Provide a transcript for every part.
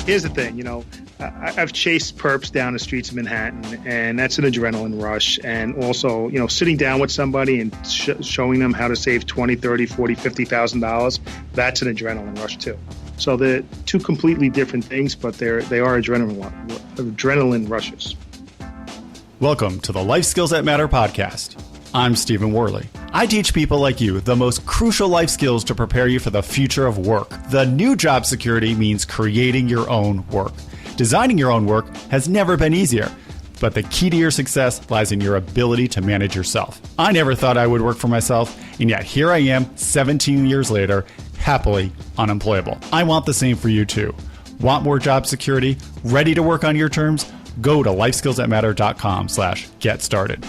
Here's the thing, I've chased perps down the streets of Manhattan, and that's an adrenaline rush. And also, sitting down with somebody and showing them how to save $20, $30, $40, $50,000, that's an adrenaline rush too. So they're two completely different things, but they are adrenaline rushes. Welcome to the Life Skills That Matter podcast. I'm Stephen Worley. I teach people like you the most crucial life skills to prepare you for the future of work. The new job security means creating your own work. Designing your own work has never been easier, but the key to your success lies in your ability to manage yourself. I never thought I would work for myself, and yet here I am 17 years later, happily unemployable. I want the same for you too. Want more job security? Ready to work on your terms? Go to lifeskillsthatmatter.com/get started.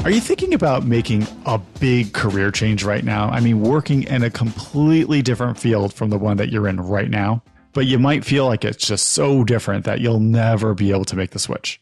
Are you thinking about making a big career change right now? I mean, working in a completely different field from the one that you're in right now, but you might feel like it's just so different that you'll never be able to make the switch.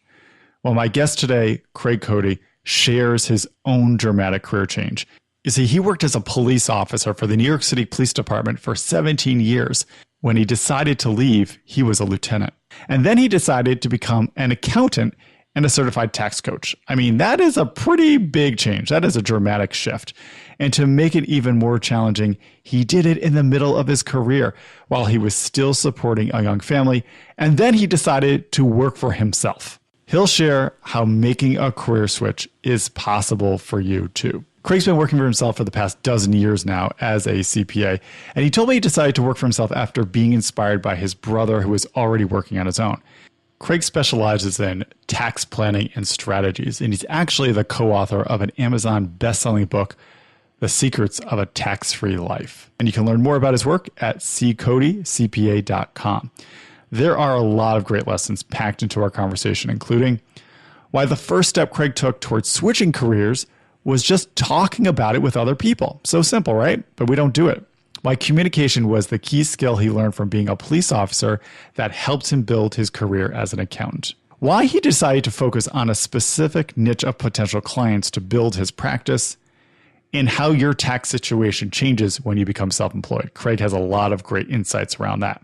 Well, my guest today, Cody, shares his own dramatic career change. You see, he worked as a police officer for the New York City Police Department for 17 years. When he decided to leave, he was a lieutenant. And then he decided to become an accountant and a certified tax coach. I mean, that is a pretty big change. That is a dramatic shift. And to make it even more challenging, he did it in the middle of his career while he was still supporting a young family. And then he decided to work for himself. He'll share how making a career switch is possible for you too. Craig's been working for himself for the past dozen years now as a CPA, and he told me he decided to work for himself after being inspired by his brother who was already working on his own. Craig specializes in tax planning and strategies, and he's actually the co-author of an Amazon best-selling book, The Secrets of a Tax-Free Life. And you can learn more about his work at ccodycpa.com. There are a lot of great lessons packed into our conversation, including why the first step Craig took towards switching careers was just talking about it with other people. So simple, right? But we don't do it. Why communication was the key skill he learned from being a police officer that helped him build his career as an accountant. Why he decided to focus on a specific niche of potential clients to build his practice, and how your tax situation changes when you become self-employed. Craig has a lot of great insights around that.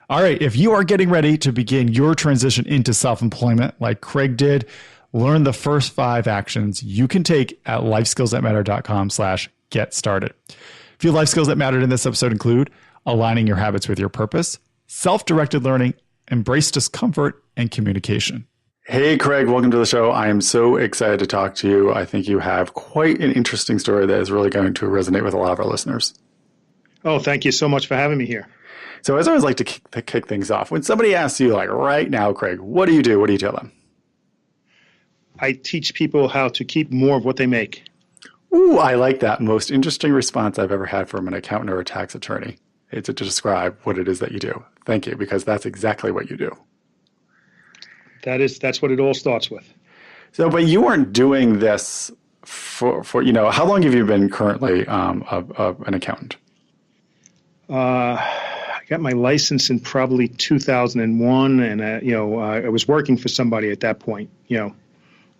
All right, if you are getting ready to begin your transition into self-employment like Craig did, learn the first 5 actions you can take at lifeskillsthatmatter.com/get started. A few life skills that mattered in this episode include aligning your habits with your purpose, self-directed learning, embrace discomfort, and communication. Hey, Craig, welcome to the show. I am so excited to talk to you. I think you have quite an interesting story that is really going to resonate with a lot of our listeners. Oh, thank you so much for having me here. So as I always like to kick things off, when somebody asks you, like right now, Craig, what do you do? What do you tell them? I teach people how to keep more of what they make. Ooh, I like that. Most interesting response I've ever had from an accountant or a tax attorney. It's to describe what it is that you do. Thank you, because that's exactly what you do. That's what it all starts with. So, but you weren't doing this for how long have you been currently an accountant? I got my license in probably 2001, and I was working for somebody at that point.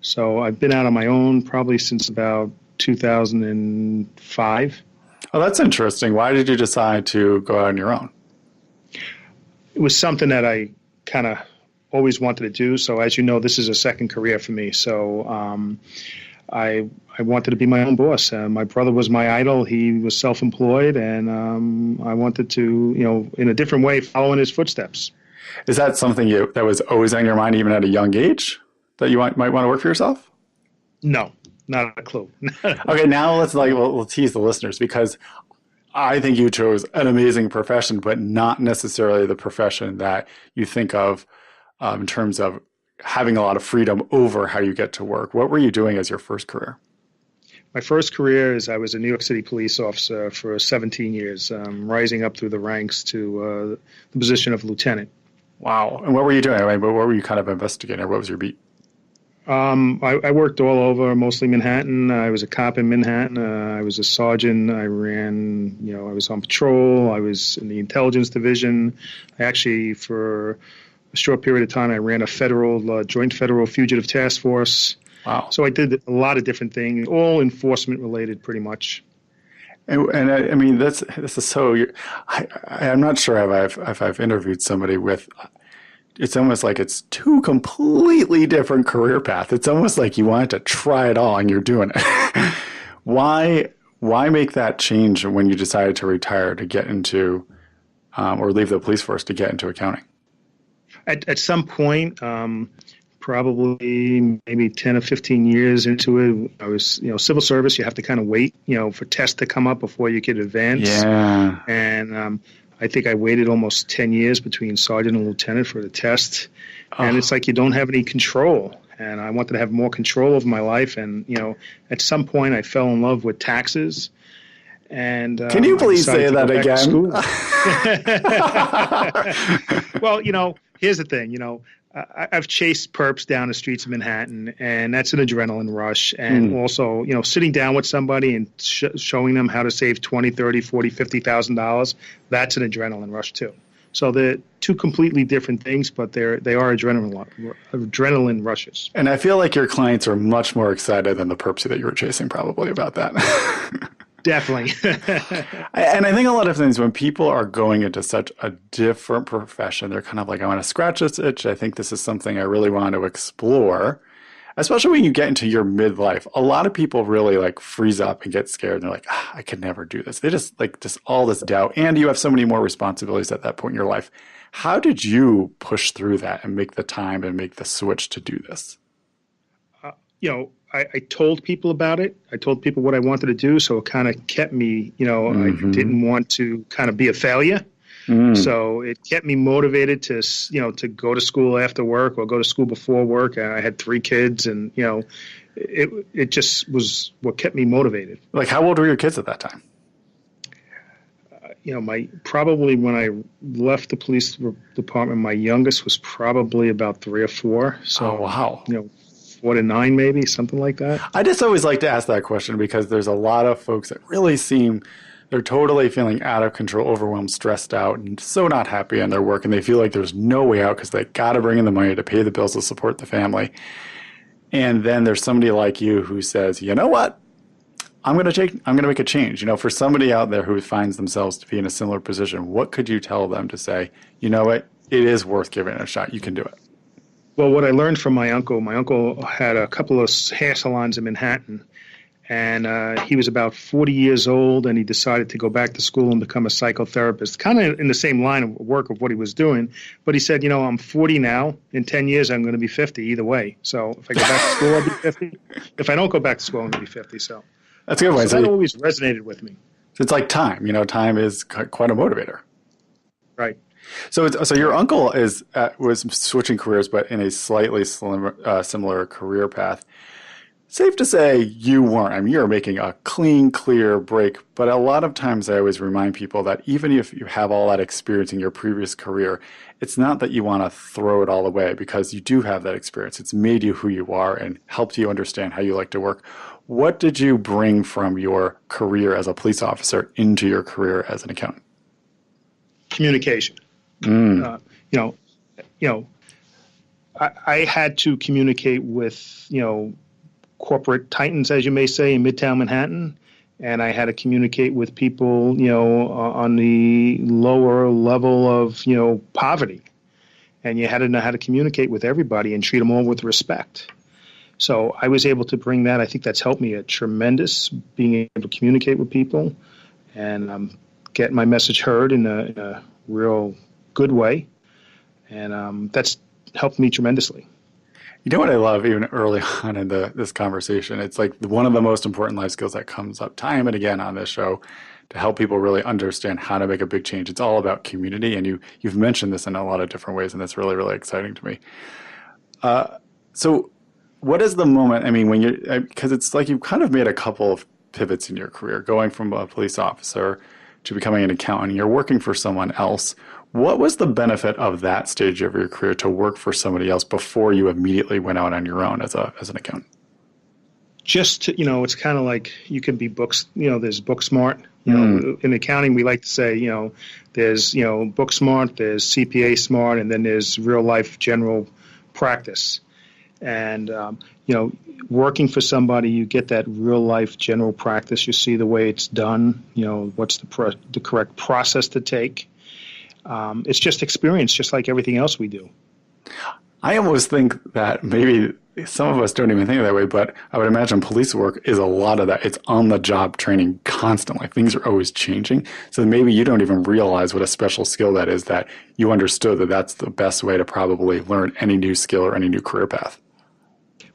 So I've been out on my own probably since about 2005. Oh, that's interesting. Why did you decide to go out on your own? It was something that I kind of always wanted to do. So as you know, this is a second career for me. So I wanted to be my own boss. My brother was my idol. He was self-employed, and I wanted to, in a different way, follow in his footsteps. Is that something that was always on your mind, even at a young age, that you might want to work for yourself? No. Not a clue. Okay, now we'll tease the listeners, because I think you chose an amazing profession, but not necessarily the profession that you think of in terms of having a lot of freedom over how you get to work. What were you doing as your first career? My first career is I was a New York City police officer for 17 years, rising up through the ranks to the position of lieutenant. Wow. And what were you doing? I mean, what were you kind of investigating? What was your beat? I worked all over, mostly Manhattan. I was a cop in Manhattan. I was a sergeant. I ran, I was on patrol. I was in the intelligence division. I actually, for a short period of time, I ran a joint federal fugitive task force. Wow. So I did a lot of different things, all enforcement related pretty much. I mean, this is so. I'm not sure if I've interviewed somebody with. It's almost like it's two completely different career paths. It's almost like you wanted to try it all and you're doing it. Why make that change when you decided to retire to get into or leave the police force to get into accounting? At some point, probably maybe 10 or 15 years into it, I was, civil service, you have to kind of wait, for tests to come up before you could advance. Yeah. And I think I waited almost 10 years between sergeant and lieutenant for the test. And it's like you don't have any control. And I wanted to have more control over my life. And, at some point I fell in love with taxes. And can you please say that again? Well, here's the thing, I've chased perps down the streets of Manhattan, and that's an adrenaline rush. And also, sitting down with somebody and showing them how to save $20, $30, $40, $50,000, that's an adrenaline rush too. So they're two completely different things, but they are adrenaline rushes. And I feel like your clients are much more excited than the perps that you were chasing probably about that. Definitely. And I think a lot of things when people are going into such a different profession, they're kind of like, I want to scratch this itch. I think this is something I really want to explore, especially when you get into your midlife. A lot of people really like freeze up and get scared. And they're like, I could never do this. They just all this doubt. And you have so many more responsibilities at that point in your life. How did you push through that and make the time and make the switch to do this? I told people about it. I told people what I wanted to do. So it kind of kept me, I didn't want to kind of be a failure. So it kept me motivated to go to school after work or go to school before work. And I had 3 kids and, it just was what kept me motivated. Like, how old were your kids at that time? Probably when I left the police department, my youngest was probably about 3 or 4. So, oh, wow. 4 to 9, maybe something like that. I just always like to ask that question because there's a lot of folks that really they're totally feeling out of control, overwhelmed, stressed out, and so not happy in their work. And they feel like there's no way out because they got to bring in the money to pay the bills to support the family. And then there's somebody like you who says, you know what? I'm going to make a change. For somebody out there who finds themselves to be in a similar position, what could you tell them to say, you know what? It is worth giving it a shot. You can do it. Well, what I learned from my uncle had a couple of hair salons in Manhattan, and he was about 40 years old, and he decided to go back to school and become a psychotherapist, kind of in the same line of work of what he was doing. But he said, I'm 40 now. In 10 years, I'm going to be 50 either way. So if I go back to school, I'll be 50. If I don't go back to school, I'm going to be 50. So that's a good way. So that always resonated with me. It's like time. Time is quite a motivator. Right. So your uncle was switching careers, but in a slightly similar career path. Safe to say you weren't. I mean, you're making a clean, clear break. But a lot of times I always remind people that even if you have all that experience in your previous career, it's not that you want to throw it all away because you do have that experience. It's made you who you are and helped you understand how you like to work. What did you bring from your career as a police officer into your career as an accountant? Communication. I had to communicate with, corporate titans, as you may say, in Midtown Manhattan. And I had to communicate with people, on the lower level of, poverty. And you had to know how to communicate with everybody and treat them all with respect. So I was able to bring that. I think that's helped me a tremendous, being able to communicate with people and get my message heard in a real good way. And that's helped me tremendously. You know what I love even early on in this conversation? It's like one of the most important life skills that comes up time and again on this show to help people really understand how to make a big change. It's all about community. And you've mentioned this in a lot of different ways, and that's really, really exciting to me. So what is the moment, because it's like you've kind of made a couple of pivots in your career, going from a police officer to becoming an accountant. You're working for someone else. What was the benefit of that stage of your career to work for somebody else before you immediately went out on your own as an accountant? Just to, it's kind of like you can be books, there's book smart. In accounting, we like to say, there's, book smart, there's CPA smart, and then there's real life general practice. And, working for somebody, you get that real life general practice. You see the way it's done, what's the correct process to take. It's just experience, just like everything else we do. I almost think that maybe some of us don't even think that way, but I would imagine police work is a lot of that. It's on the job training constantly. Things are always changing. So maybe you don't even realize what a special skill that is, that you understood that that's the best way to probably learn any new skill or any new career path.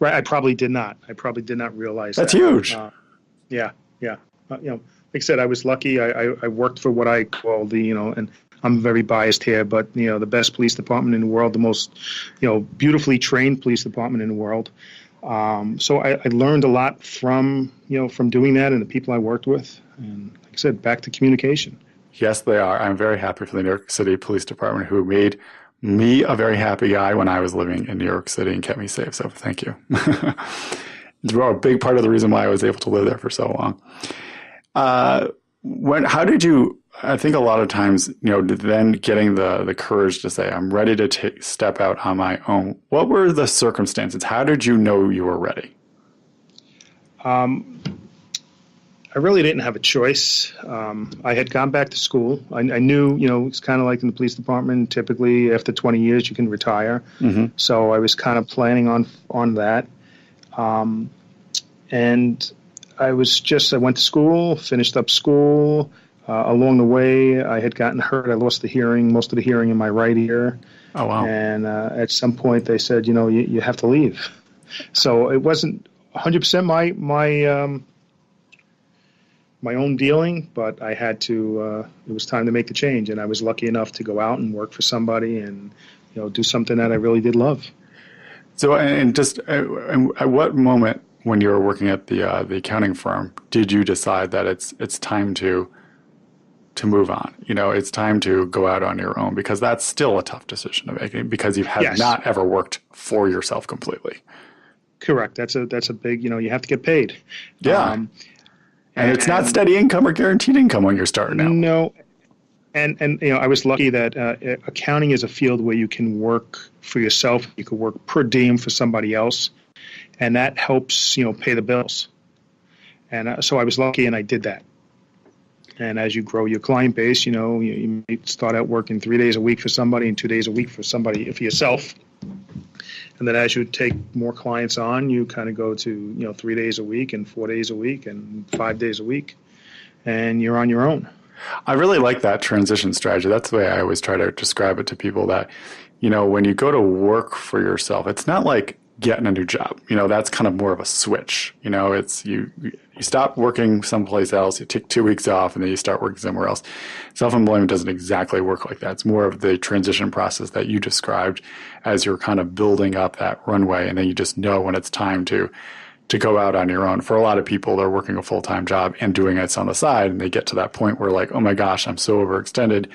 Right. I probably did not realize that's that. Huge. Yeah. Like I said, I was lucky. I worked for what I call and I'm very biased here, but the best police department in the world, the most beautifully trained police department in the world. So I learned a lot from doing that and the people I worked with. And like I said, back to communication. Yes, they are. I'm very happy for the New York City Police Department, who made me a very happy guy when I was living in New York City and kept me safe. So thank you. It's a big part of the reason why I was able to live there for so long. How did you? I think a lot of times, then getting the courage to say, I'm ready to step out on my own. What were the circumstances? How did you know you were ready? I really didn't have a choice. I had gone back to school. I knew, it's kind of like in the police department. Typically, after 20 years, you can retire. Mm-hmm. So I was kind of planning on that. And I went to school, finished up school. Along the way, I had gotten hurt. I lost most of the hearing in my right ear. Oh, wow. And at some point, they said, you have to leave. So it wasn't 100% my own dealing, but I had to, it was time to make the change. And I was lucky enough to go out and work for somebody and, do something that I really did love. So, and just at what moment when you were working at the accounting firm, did you decide that it's time to move on? It's time to go out on your own, because that's still a tough decision to make, because you have not ever worked for yourself completely. Correct. That's a big, you have to get paid. Yeah. And it's not steady income or guaranteed income when you're starting out. No. And I was lucky that accounting is a field where you can work for yourself. You can work per diem for somebody else, and that helps, pay the bills. And so I was lucky, and I did that. And as you grow your client base, you might start out working 3 days a week for somebody and 2 days a week for yourself. And then as you take more clients on, you kind of go to, 3 days a week and 4 days a week and 5 days a week, and you're on your own. I really like that transition strategy. That's the way I always try to describe it to people, that, when you go to work for yourself, it's not like getting a new job. That's kind of more of a switch. It's you stop working someplace else, you take 2 weeks off, and then you start working somewhere else. Self-employment doesn't exactly work like that. It's more of the transition process that you described, as you're kind of building up that runway, and then you just know when it's time to go out on your own. For a lot of people, they're working a full-time job and doing it on the side, and they get to that point where, like, oh my gosh, I'm so overextended.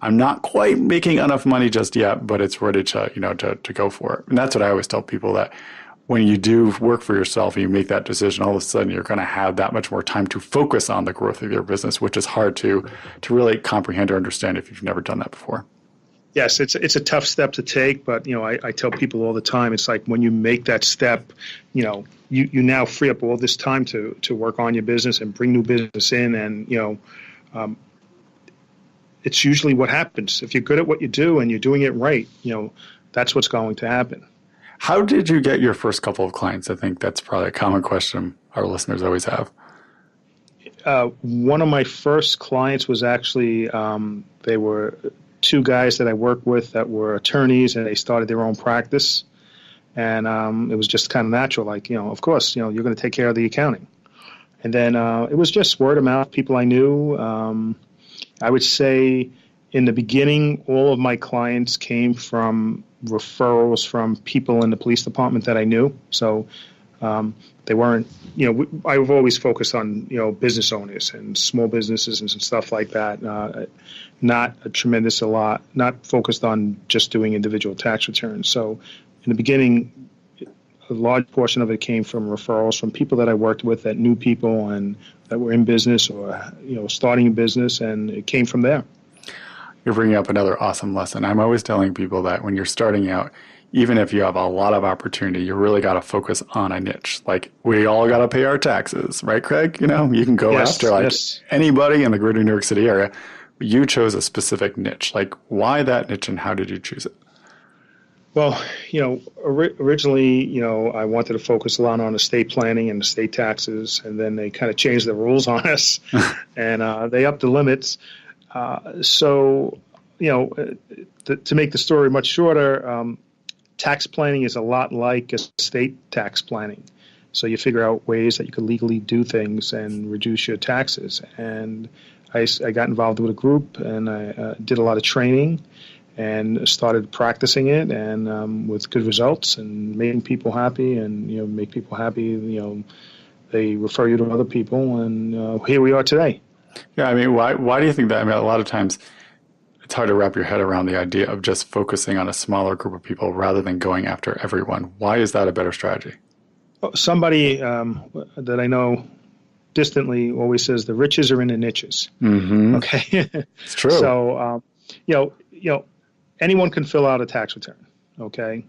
I'm not quite making enough money just yet, but it's ready to go for it. And that's what I always tell people, that when you do work for yourself and you make that decision, all of a sudden you're going to have that much more time to focus on the growth of your business, which is hard to really comprehend or understand if you've never done that before. Yes, it's a tough step to take, but I tell people all the time, it's like when you make that step, you now free up all this time to work on your business and bring new business in, and it's usually what happens. If you're good at what you do and you're doing it right, that's what's going to happen. How did you get your first couple of clients? I think that's probably a common question our listeners always have. One of my first clients was actually, they were two guys that I worked with that were attorneys, and they started their own practice. And it was just kind of natural, like, of course, you're going to take care of the accounting. And then it was just word of mouth, people I knew. I would say in the beginning, all of my clients came from referrals from people in the police department that I knew. So they weren't, I've always focused on, business owners and small businesses and stuff like that. Not focused on just doing individual tax returns. So in the beginning, a large portion of it came from referrals from people that I worked with that knew people and that were in business or, starting a business, and it came from there. You're bringing up another awesome lesson. I'm always telling people that when you're starting out, even if you have a lot of opportunity, you really got to focus on a niche. Like we all got to pay our taxes, right, Craig? You know, you can go after anybody in the greater New York City area. You chose a specific niche. Like why that niche and how did you choose it? Well, originally, I wanted to focus a lot on estate planning and estate taxes, and then they kind of changed the rules on us, and they upped the limits. To make the story much shorter, tax planning is a lot like estate tax planning. So you figure out ways that you could legally do things and reduce your taxes. And I got involved with a group, and I did a lot of training and started practicing it, and with good results and making people happy, and make people happy. They refer you to other people, and here we are today. Yeah, I mean, why do you think that? I mean, a lot of times it's hard to wrap your head around the idea of just focusing on a smaller group of people rather than going after everyone. Why is that a better strategy? Somebody that I know distantly always says the riches are in the niches. Mm-hmm. Okay, it's true. So anyone can fill out a tax return. Okay,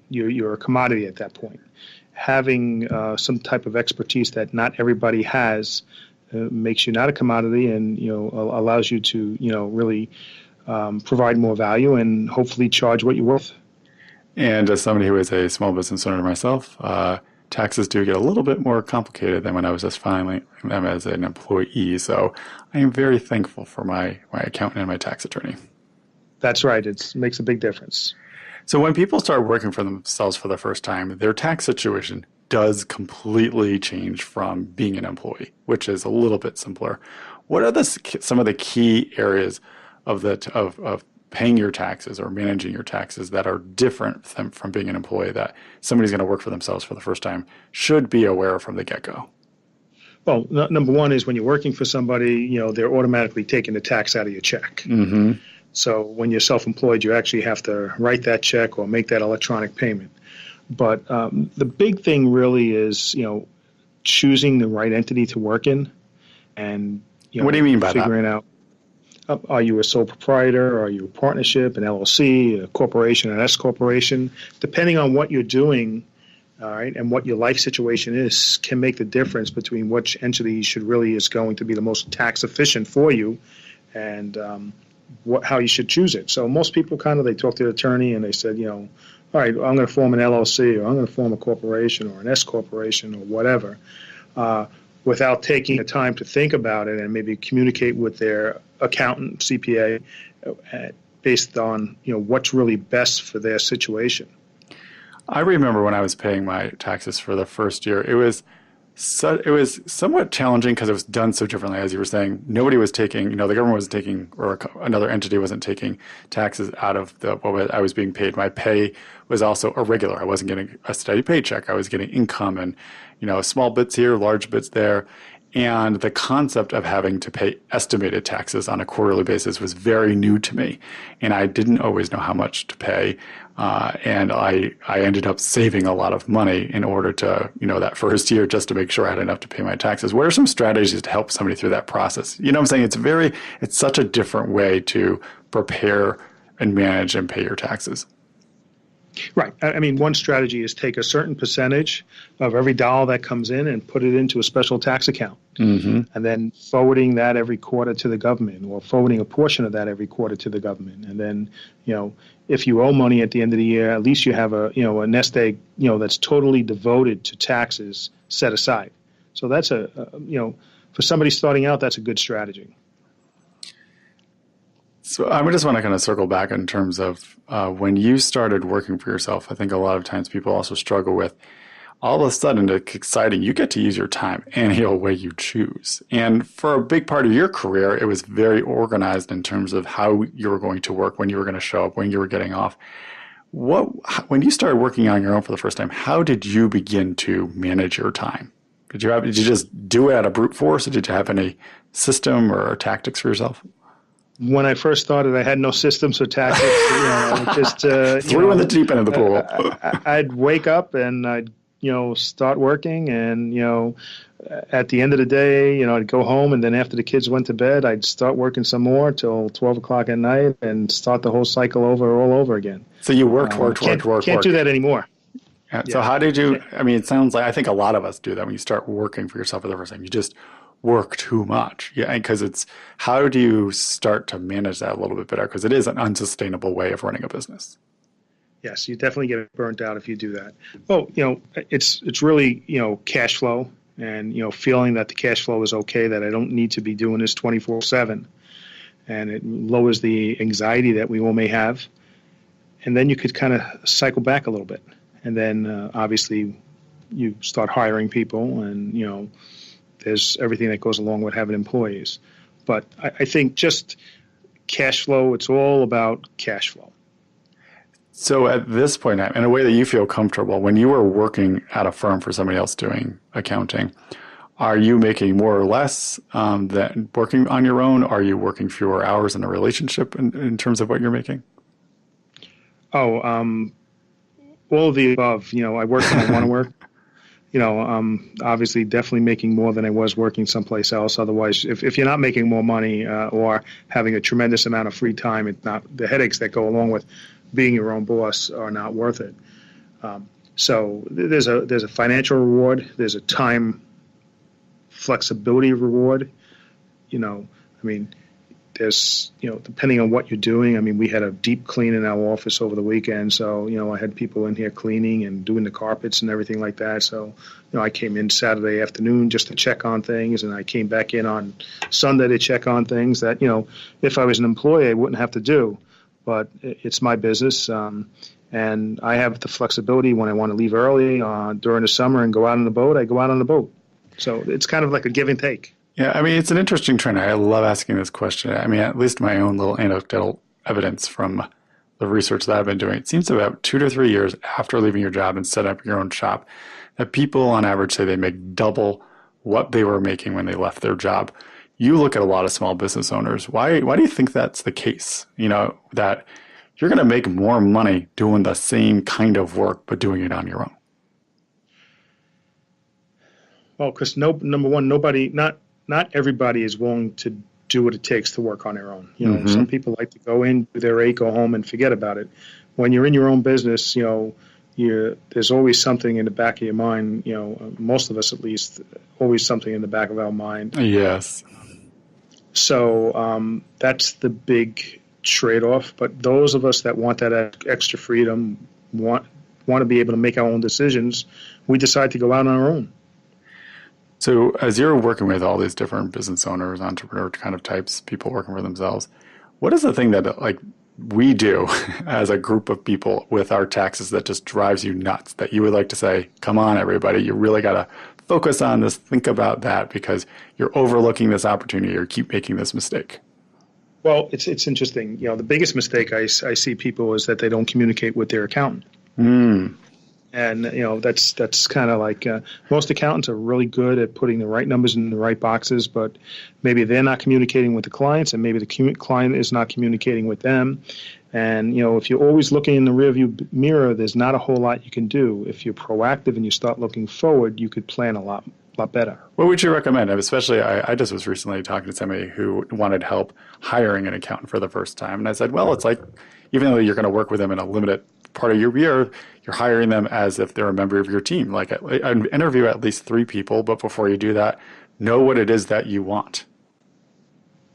you're a commodity at that point. Having some type of expertise that not everybody has makes you not a commodity, and allows you to really provide more value and hopefully charge what you're worth. And as somebody who is a small business owner myself, taxes do get a little bit more complicated than when I was just filing them as an employee. So I am very thankful for my accountant and my tax attorney. That's right. It makes a big difference. So when people start working for themselves for the first time, their tax situation does completely change from being an employee, which is a little bit simpler. What are some of the key areas of paying your taxes or managing your taxes that are different from being an employee that somebody's going to work for themselves for the first time should be aware of from the get-go? Well, number one is when you're working for somebody, they're automatically taking the tax out of your check. Mm-hmm. So when you're self-employed, you actually have to write that check or make that electronic payment. But the big thing really is, choosing the right entity to work in, and what do you mean by figuring that? out, are you a sole proprietor, are you a partnership, an LLC, a corporation, an S corporation? Depending on what you're doing, all right, and what your life situation is, can make the difference between which entity is going to be the most tax efficient for you, and how you should choose it. So most people they talk to the attorney and they said, all right, I'm going to form an LLC, or I'm going to form a corporation or an S corporation or whatever, without taking the time to think about it and maybe communicate with their accountant, CPA, based on what's really best for their situation. I remember when I was paying my taxes for the first year, it was somewhat challenging because it was done so differently. As you were saying, nobody was taking, the government wasn't taking, or another entity wasn't taking taxes out of what I was being paid. My pay was also irregular. I wasn't getting a steady paycheck. I was getting income and, small bits here, large bits there. And the concept of having to pay estimated taxes on a quarterly basis was very new to me. And I didn't always know how much to pay. And I ended up saving a lot of money in order to, that first year just to make sure I had enough to pay my taxes. What are some strategies to help somebody through that process? You know what I'm saying? It's such a different way to prepare and manage and pay your taxes. Right. I mean, one strategy is take a certain percentage of every dollar that comes in and put it into a special tax account. Mm-hmm. And then forwarding that every quarter to the government, or forwarding a portion of that every quarter to the government. And then, if you owe money at the end of the year, at least you have a nest egg, that's totally devoted to taxes set aside. So that's for somebody starting out, that's a good strategy. So I just want to kind of circle back in terms of when you started working for yourself. I think a lot of times people also struggle with all of a sudden it's exciting. You get to use your time any way you choose. And for a big part of your career, it was very organized in terms of how you were going to work, when you were going to show up, when you were getting off. When you started working on your own for the first time, how did you begin to manage your time? Did you just do it out of brute force, or did you have any system or tactics for yourself? When I first started, I had no systems or tactics. Just threw in the deep end of the pool. I'd wake up and I'd start working, and at the end of the day, I'd go home, and then after the kids went to bed, I'd start working some more till 12 o'clock at night and start the whole cycle all over again. So you worked. Can't do that anymore. Yeah. So how did you, I mean, it sounds like, I think a lot of us do that when you start working for yourself for the first time. You just work too much. Yeah. Because how do you start to manage that a little bit better? Because it is an unsustainable way of running a business. Yes, you definitely get burnt out if you do that. Well, it's really, cash flow and, feeling that the cash flow is okay, that I don't need to be doing this 24/7. And it lowers the anxiety that we all may have. And then you could kind of cycle back a little bit. And then obviously you start hiring people, and, there's everything that goes along with having employees. But I think just cash flow, it's all about cash flow. So at this point, in a way that you feel comfortable, when you were working at a firm for somebody else doing accounting, are you making more or less than working on your own? Are you working fewer hours in a relationship in terms of what you're making? Oh, all of the above. I work when I want to work. Obviously definitely making more than I was working someplace else. Otherwise, if you're not making more money or having a tremendous amount of free time, the headaches that go along with being your own boss are not worth it. So there's a financial reward. There's a time flexibility reward. There's, depending on what you're doing. We had a deep clean in our office over the weekend. So, I had people in here cleaning and doing the carpets and everything like that. So, I came in Saturday afternoon just to check on things. And I came back in on Sunday to check on things that, if I was an employee, I wouldn't have to do. But it's my business. And I have the flexibility when I want to leave early during the summer and go out on the boat, I go out on the boat. So it's kind of like a give and take. Yeah, it's an interesting trend. I love asking this question. At least my own little anecdotal evidence from the research that I've been doing, it seems about 2 to 3 years after leaving your job and setting up your own shop, that people on average say they make double what they were making when they left their job. You look at a lot of small business owners. Why do you think that's the case? That you're going to make more money doing the same kind of work, but doing it on your own? Well, because number one, not everybody is willing to do what it takes to work on their own. Some people like to go in, do their 8, go home, and forget about it. When you're in your own business, there's always something in the back of your mind. Most of us, at least, always something in the back of our mind. Yes. So that's the big trade-off. But those of us that want that extra freedom, want to be able to make our own decisions, we decide to go out on our own. So as you're working with all these different business owners, entrepreneur kind of types, people working for themselves, what is the thing that we do as a group of people with our taxes that just drives you nuts, that you would like to say, come on, everybody, you really got to focus on this, think about that, because you're overlooking this opportunity or keep making this mistake? Well, it's interesting. The biggest mistake I see people is that they don't communicate with their accountant. And, that's kind of like most accountants are really good at putting the right numbers in the right boxes, but maybe they're not communicating with the clients, and maybe the client is not communicating with them. And, if you're always looking in the rearview mirror, there's not a whole lot you can do. If you're proactive and you start looking forward, you could plan a lot better. What would you recommend? Especially, I just was recently talking to somebody who wanted help hiring an accountant for the first time. And I said, well, it's like, even though you're going to work with them in a limited part of your year, you're hiring them as if they're a member of your team. Like, interview at least 3 people, but before you do that, know what it is that you want.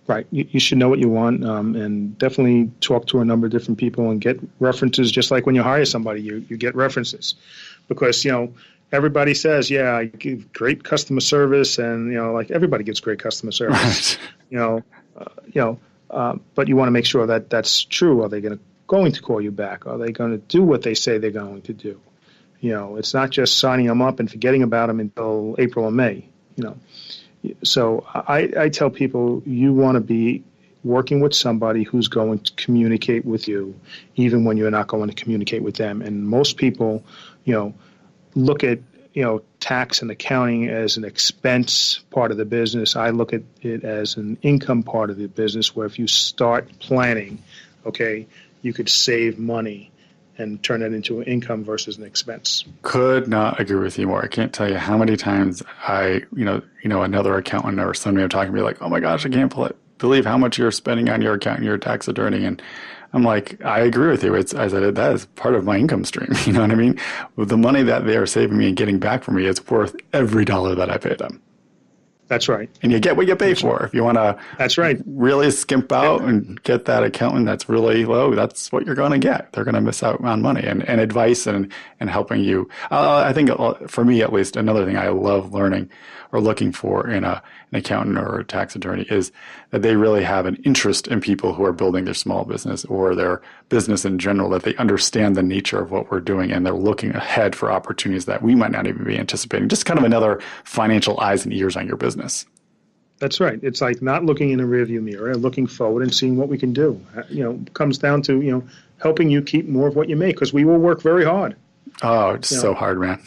Right. You should know what you want, and definitely talk to a number of different people and get references. Just like when you hire somebody, you get references, because, everybody says, yeah, I give great customer service, and, like everybody gives great customer service, right. But you want to make sure that that's true. Are they going to call you back? Are they going to do what they say they're going to do? It's not just signing them up and forgetting about them until April or May, So I tell people, you want to be working with somebody who's going to communicate with you, even when you're not going to communicate with them. And most people, look at, tax and accounting as an expense part of the business. I look at it as an income part of the business, where if you start planning, okay, you could save money and turn it into an income versus an expense. Could not agree with you more. I can't tell you how many times another accountant or somebody I'm talking to be like, oh my gosh, I can't believe how much you're spending on your accountant, your tax attorney. And I'm like, I agree with you. I said, that is part of my income stream. You know what I mean? With the money that they are saving me and getting back from me, it's worth every dollar that I pay them. That's right. And you get what you pay for. If you want to that's right. really skimp out and get that accountant that's really low, that's what you're going to get. They're going to miss out on money and advice and helping you. I think for me, at least, another thing I love learning or looking for in an accountant or a tax attorney is that they really have an interest in people who are building their small business or their business in general, that they understand the nature of what we're doing and they're looking ahead for opportunities that we might not even be anticipating. Just kind of another financial eyes and ears on your business. That's right. It's like not looking in a rearview mirror, looking forward and seeing what we can do. It comes down to, helping you keep more of what you make, because we will work very hard. Oh, it's so hard, man.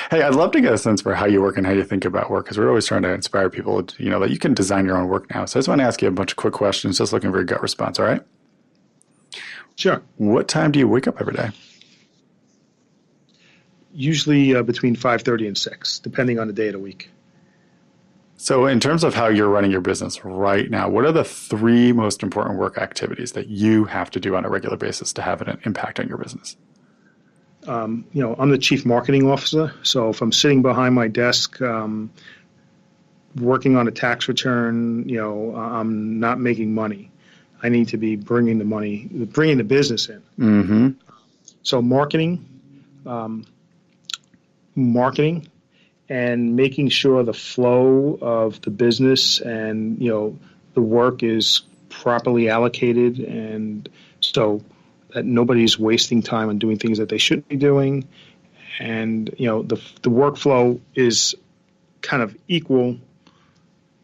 Hey, I'd love to get a sense for how you work and how you think about work, because we're always trying to inspire people, that you can design your own work now. So I just want to ask you a bunch of quick questions, just looking for a gut response, all right? Sure. What time do you wake up every day? Usually between 5:30 and 6, depending on the day of the week. So in terms of how you're running your business right now, what are the 3 most important work activities that you have to do on a regular basis to have an impact on your business? I'm the chief marketing officer. So if I'm sitting behind my desk working on a tax return, I'm not making money. I need to be bringing the business in. Mm-hmm. So marketing, and making sure the flow of the business and, the work is properly allocated, and so that nobody's wasting time on doing things that they shouldn't be doing. And, the workflow is kind of equal.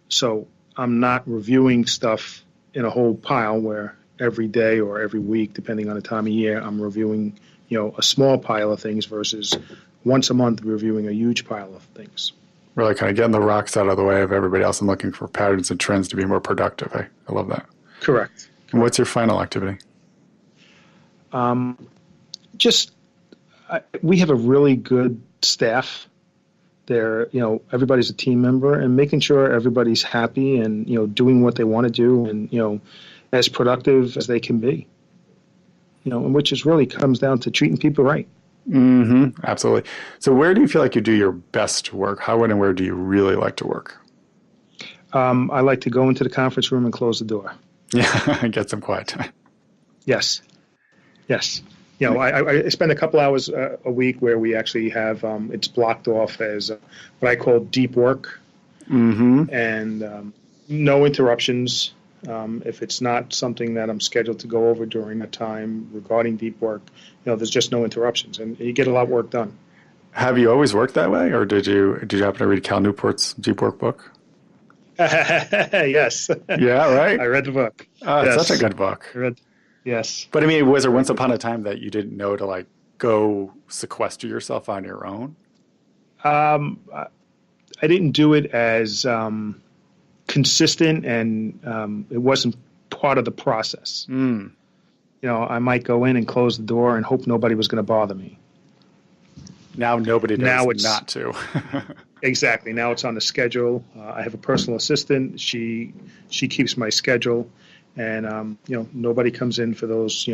So I'm not reviewing stuff in a whole pile where every day or every week, depending on the time of year, I'm reviewing, a small pile of things versus once a month reviewing a huge pile of things. Really kind of getting the rocks out of the way of everybody else and looking for patterns and trends to be more productive. I love that. Correct. And what's your final activity? We have a really good staff. They're, everybody's a team member, and making sure everybody's happy and, doing what they want to do and, as productive as they can be, and which is really comes down to treating people right. Mm-hmm. Absolutely. So where do you feel like you do your best work? How, when, and where do you really like to work? I like to go into the conference room and close the door. Yeah, get some quiet time. Yes. I spend a couple hours a week where we actually have it's blocked off as what I call deep work, and no interruptions. If it's not something that I'm scheduled to go over during a time regarding deep work, there's just no interruptions, and you get a lot of work done. Have you always worked that way, or did you happen to read Cal Newport's Deep Work book? Yes. Yeah, right? I read the book. It's such a good book. Yes. But I mean, was there once upon a time that you didn't know to go sequester yourself on your own? I didn't do it as consistent, and it wasn't part of the process. I might go in and close the door and hope nobody was going to bother me. Now nobody does now it's, not to. Exactly. Now it's on the schedule. I have a personal assistant. She keeps my schedule, and nobody comes in for those.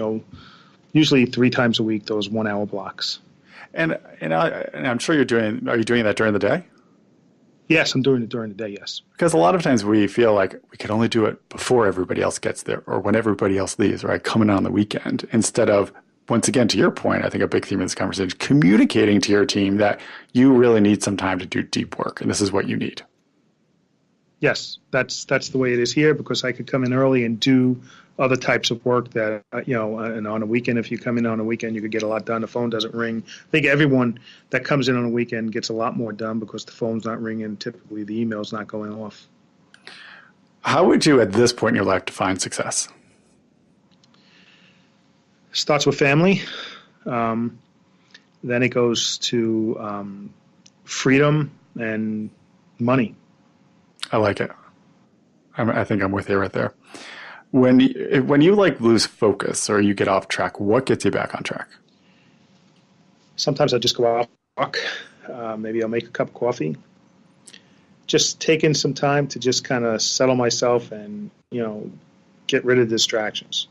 Usually 3 times a week, those 1-hour blocks. And I'm sure are you doing that during the day? Yes, I'm doing it during the day, yes. Because a lot of times we feel like we could only do it before everybody else gets there or when everybody else leaves, right? Coming on the weekend, instead of, once again, to your point, I think a big theme of this conversation, communicating to your team that you really need some time to do deep work and this is what you need. Yes, that's the way it is here, because I could come in early and do other types of work that, and on a weekend, if you come in on a weekend, you could get a lot done. The phone doesn't ring. I think everyone that comes in on a weekend gets a lot more done because the phone's not ringing. Typically, the email's not going off. How would you, at this point in your life, define success? Starts with family. Then it goes to freedom and money. I like it. I think I'm with you right there. When you like lose focus or you get off track, what gets you back on track? Sometimes I'll just go out and walk. Maybe I'll make a cup of coffee. Just taking some time to just kind of settle myself and, get rid of distractions.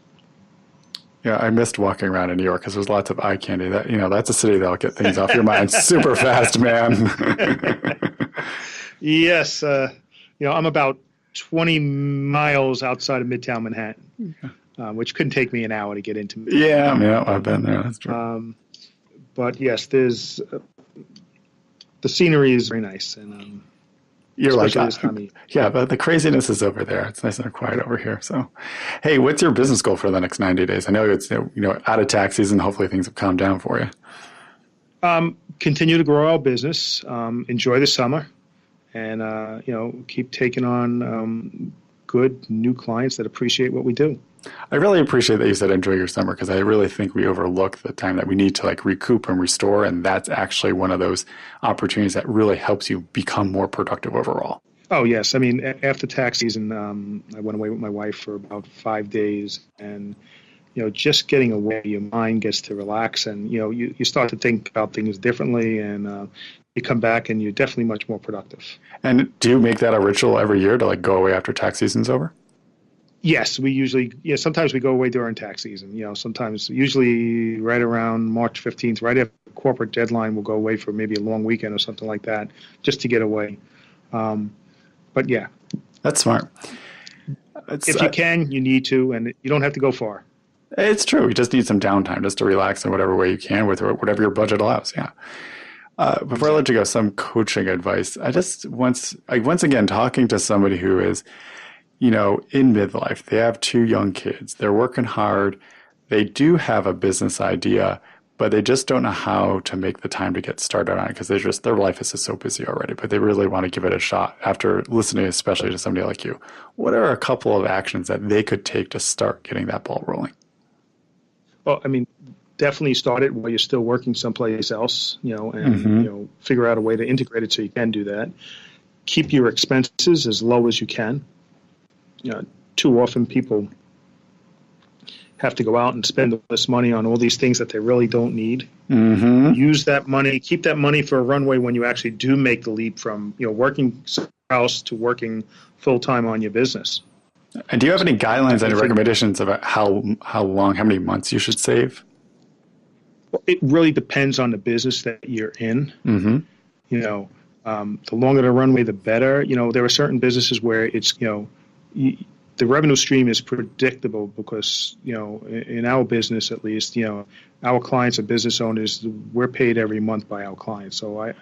Yeah, I missed walking around in New York because there's lots of eye candy. That's a city that'll get things off your mind super fast, man. Yes. I'm about 20 miles outside of Midtown Manhattan, which couldn't take me an hour to get into. Yeah, I've been there. That's true. But yes, the scenery is very nice, and you're like, yeah, but the craziness is over there. It's nice and quiet over here. So, hey, what's your business goal for the next 90 days? I know it's out of tax season. Hopefully, things have calmed down for you. Continue to grow our business. Enjoy the summer. And, keep taking on good new clients that appreciate what we do. I really appreciate that you said enjoy your summer, because I really think we overlook the time that we need to recoup and restore. And that's actually one of those opportunities that really helps you become more productive overall. Oh, yes. I mean, after tax season, I went away with my wife for about 5 days. And, just getting away, your mind gets to relax, and, you start to think about things differently, and you come back and you're definitely much more productive. And do you make that a ritual every year to go away after tax season's over? Yes, we usually, sometimes we go away during tax season. Usually right around March 15th, right after the corporate deadline, we'll go away for maybe a long weekend or something like that, just to get away. But yeah. That's smart. If you can, you need to, and you don't have to go far. It's true. You just need some downtime just to relax in whatever way you can with whatever your budget allows. Yeah. Before I let you go, some coaching advice. Once again, talking to somebody who is, in midlife, they have 2 young kids, they're working hard, they do have a business idea, but they just don't know how to make the time to get started on it because their life is just so busy already, but they really want to give it a shot after listening, especially to somebody like you. What are a couple of actions that they could take to start getting that ball rolling? Well, I mean, definitely start it while you're still working someplace else, and, figure out a way to integrate it so you can do that. Keep your expenses as low as you can. Too often people have to go out and spend all this money on all these things that they really don't need. Mm-hmm. Use that money, keep that money for a runway when you actually do make the leap from, working somewhere else to working full-time on your business. And do you have any guidelines, any recommendations about how long, how many months you should save? Well, it really depends on the business that you're in. Mm-hmm. The longer the runway, the better. There are certain businesses where it's, the revenue stream is predictable because, in our business, at least, our clients are business owners. We're paid every month by our clients. So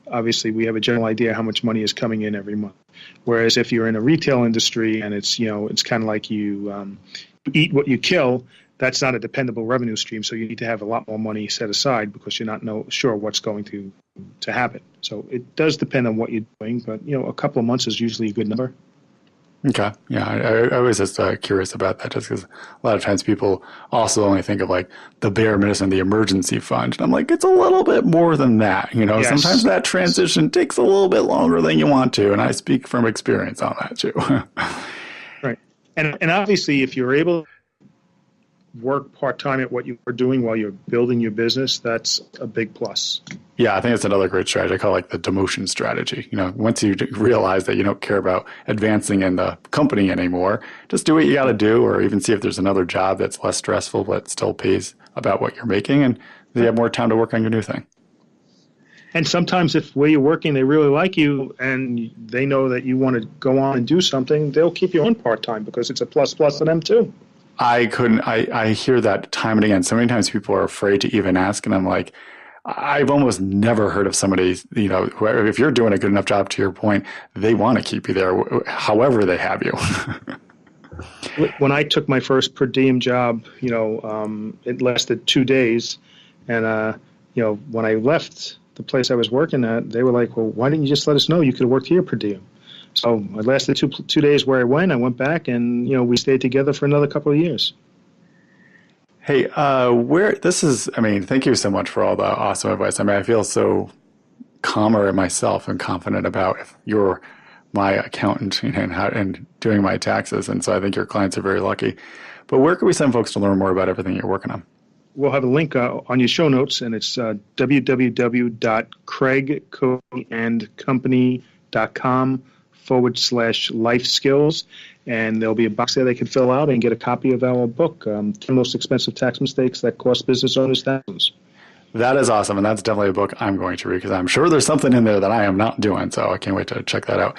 obviously we have a general idea how much money is coming in every month. Whereas if you're in a retail industry and it's, it's kind of like you eat what you kill, that's not a dependable revenue stream. So you need to have a lot more money set aside because you're not sure what's going to happen. So it does depend on what you're doing, but a couple of months is usually a good number. Okay. Yeah. I was just curious about that just because a lot of times people also only think of the bare minimum, the emergency fund. And I'm like, it's a little bit more than that. Yes. Sometimes that transition takes a little bit longer than you want to. And I speak from experience on that too. Right. And obviously if you're able to work part-time at what you are doing while you're building your business, that's a big plus. Yeah, I think it's another great strategy. I call it the demotion strategy. Once you realize that you don't care about advancing in the company anymore, just do what you got to do, or even see if there's another job that's less stressful but still pays about what you're making, and you have more time to work on your new thing. And sometimes if where you're working, they really like you and they know that you want to go on and do something, they'll keep you on part-time because it's a plus to them too. I hear that time and again. So many times people are afraid to even ask, and I'm like, I've almost never heard of somebody, if you're doing a good enough job, to your point, they want to keep you there, however they have you. When I took my first per diem job, it lasted 2 days. And, when I left the place I was working at, they were like, well, why didn't you just let us know you could have worked here per diem? So I lasted 2 days where I went back, and, we stayed together for another couple of years. Hey, thank you so much for all the awesome advice. I feel so calmer in myself and confident about your my accountant and doing my taxes. And so I think your clients are very lucky. But where can we send folks to learn more about everything you're working on? We'll have a link on your show notes, and it's www.craigcodyandcompany.com/life skills. And there'll be a box there they can fill out and get a copy of our book, 10 Most Expensive Tax Mistakes That Cost Business Owners Thousands. That is awesome. And that's definitely a book I'm going to read because I'm sure there's something in there that I am not doing. So I can't wait to check that out.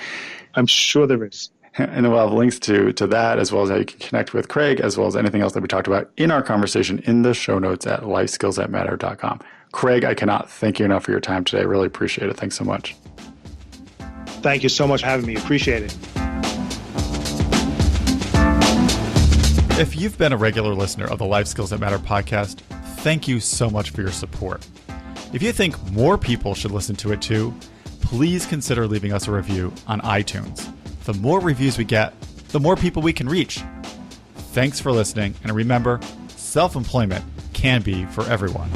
I'm sure there is. And then we'll have links to that, as well as how you can connect with Craig, as well as anything else that we talked about in our conversation in the show notes at lifeskillsthatmatter.com. Craig, I cannot thank you enough for your time today. I really appreciate it. Thanks so much. Thank you so much for having me. Appreciate it. If you've been a regular listener of the Life Skills That Matter podcast, thank you so much for your support. If you think more people should listen to it too, please consider leaving us a review on iTunes. The more reviews we get, the more people we can reach. Thanks for listening, and remember, self-employment can be for everyone.